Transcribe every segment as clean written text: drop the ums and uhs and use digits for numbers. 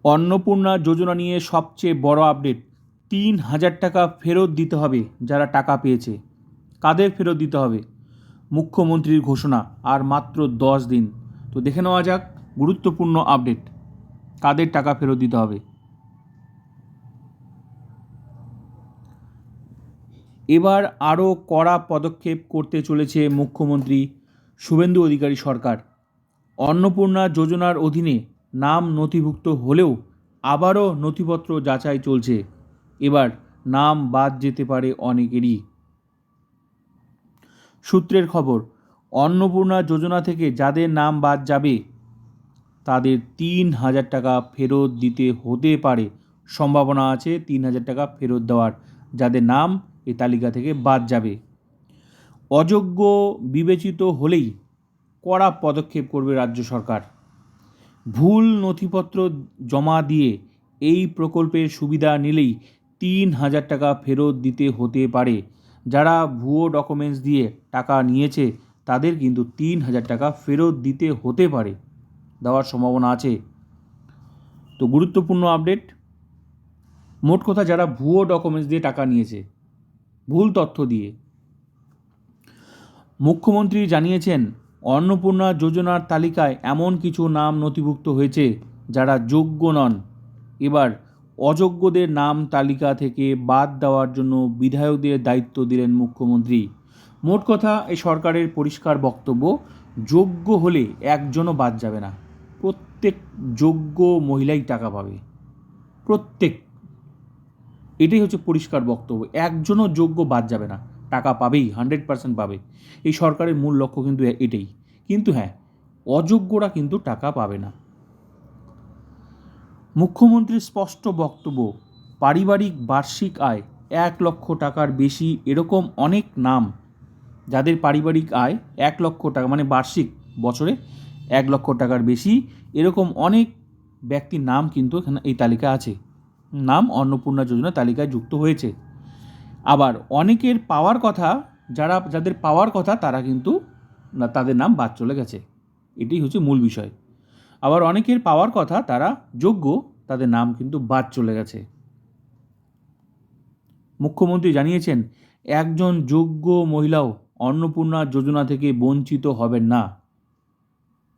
অন্নপূর্ণা যোজনা নিয়ে সবচেয়ে বড় আপডেট, ৩,০০০ টাকা ফেরত দিতে হবে যারা টাকা পেয়েছে। কাদের ফেরত দিতে হবে? মুখ্যমন্ত্রীর ঘোষণা, আর মাত্র 10 দিন। তো দেখে নেওয়া যাক গুরুত্বপূর্ণ আপডেট, কাদের টাকা ফেরত দিতে হবে। এবার আরও কড়া পদক্ষেপ করতে চলেছে মুখ্যমন্ত্রী শুভেন্দু অধিকারী সরকার। অন্নপূর্ণা যোজনার অধীনে নাম নথিভুক্ত হলেও আবারও নথিপত্র যাচাই চলছে। এবার নাম বাদ যেতে পারে অনেকেরই। সূত্রের খবর, অন্নপূর্ণা যোজনা থেকে যাদের নাম বাদ যাবে তাদের ৩,০০০ টাকা ফেরত দিতে হতে পারে। সম্ভাবনা আছে ৩,০০০ টাকা ফেরত দেওয়ার, যাদের নাম এই তালিকা থেকে বাদ যাবে। অযোগ্য বিবেচিত হলেই কড়া পদক্ষেপ করবে রাজ্য সরকার। ভুল নথিপত্র জমা দিয়ে এই প্রকল্পের সুবিধা নিলেই ৩,০০০ টাকা ফেরত দিতে হতে পারে। যারা ভুয়ো ডকুমেন্টস দিয়ে টাকা নিয়েছে তাদের কিন্তু ৩,০০০ টাকা ফেরত দিতে হতে পারে, দেওয়ার সম্ভাবনা আছে। তো গুরুত্বপূর্ণ আপডেট, মোট কথা যারা ভুয়ো ডকুমেন্টস দিয়ে টাকা নিয়েছে, ভুল তথ্য দিয়ে, মুখ্যমন্ত্রী জানিয়েছেন অন্নপূর্ণা যোজনার তালিকায় এমন কিছু নাম নথিভুক্ত হয়েছে যারা যোগ্য নন। এবার অযোগ্যদের নাম তালিকা থেকে বাদ দেওয়ার জন্য বিধায়কদের দায়িত্ব দিলেন মুখ্যমন্ত্রী। মোট কথা এই সরকারের পরিষ্কার বক্তব্য, যোগ্য হলে একজনও বাদ যাবে না। প্রত্যেক যোগ্য মহিলাই টাকা পাবে, প্রত্যেক। এটাই হচ্ছে পরিষ্কার বক্তব্য, একজনও যোগ্য বাদ যাবে না, টাকা পাবেই, 100% পাবে। এই সরকারের মূল লক্ষ্য কিন্তু এটাই। কিন্তু হ্যাঁ, অযোগ্যরা কিন্তু টাকা পাবে না। মুখ্যমন্ত্রীর স্পষ্ট বক্তব্য, পারিবারিক বার্ষিক আয় 1 লক্ষ টাকার বেশি এরকম অনেক নাম, যাদের পারিবারিক আয় 1 লক্ষ টাকা মানে বার্ষিক, বছরে 1 লক্ষ টাকার বেশি এরকম অনেক ব্যক্তির নাম কিন্তু এখানে এই তালিকায় আছে, নাম অন্নপূর্ণা যোজনা তালিকায় যুক্ত হয়েছে। আবার অনেকের পাওয়ার কথা, যাদের পাওয়ার কথা তারা কিন্তু তাদের নাম বাদ চলে গেছে, এটাই হচ্ছে মূল বিষয়। আবার অনেকের পাওয়ার কথা, তারা যোগ্য, তাদের নাম কিন্তু বাদ চলে গেছে। মুখ্যমন্ত্রী জানিয়েছেন একজন যোগ্য মহিলাও অন্নপূর্ণা যোজনা থেকে বঞ্চিত হবেন না,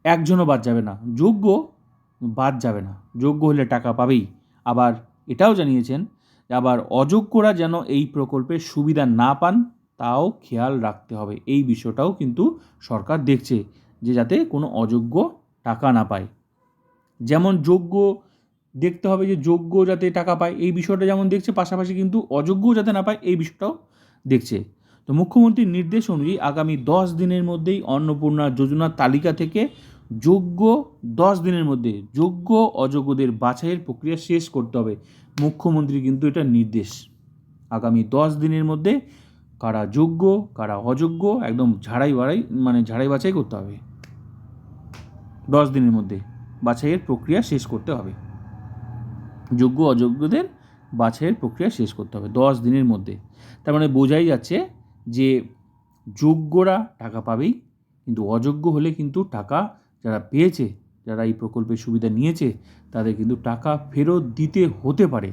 একজনও বাদ যাবে না, যোগ্য বাদ যাবে না, যোগ্য হলে টাকা পাবেই। আবার এটাও জানিয়েছেন আবার অযোগ্যরা যেন এই প্রকল্পের সুবিধা না পান তাও খেয়াল রাখতে হবে। এই বিষয়টাও কিন্তু সরকার দেখছে, যে যাতে কোনো অযোগ্য টাকা না পায়। যেমন যোগ্য দেখতে হবে যে যোগ্য যাতে টাকা পায়, এই বিষয়টা যেমন দেখছে, পাশাপাশি কিন্তু অযোগ্যও যাতে না পায় এই বিষয়টাও দেখছে। তো মুখ্যমন্ত্রীর নির্দেশ অনুযায়ী আগামী 10 দিনের মধ্যেই অন্নপূর্ণা যোজনার তালিকা থেকে যোগ্য 10 দিনের মধ্যে যোগ্য অযোগ্যদের বাছাইয়ের প্রক্রিয়া শেষ করতে হবে। মুখ্যমন্ত্রী কিন্তু এটা নির্দেশ, আগামী 10 দিনের মধ্যে কারা যোগ্য কারা অযোগ্য একদম ঝাড়াই বাছাই করতে হবে। 10 দিনের মধ্যে বাছাইয়ের প্রক্রিয়া শেষ করতে হবে, যোগ্য অযোগ্যদের বাছাইয়ের প্রক্রিয়া শেষ করতে হবে 10 দিনের মধ্যে। তার মানে বোঝাই যাচ্ছে যে যোগ্যরা টাকা পাবেই, কিন্তু অযোগ্য হলে কিন্তু টাকা যারা পেয়েছে, যারা এই প্রকল্পের সুবিধা নিয়েছে, তাদের কিন্তু টাকা ফেরত দিতে হতে পারে।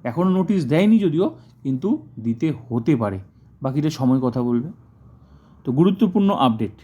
এখনও নোটিশ দেয়নি যদিও, কিন্তু দিতে হতে পারে। বাকিটা সময় কথা বলবে। তো গুরুত্বপূর্ণ আপডেট।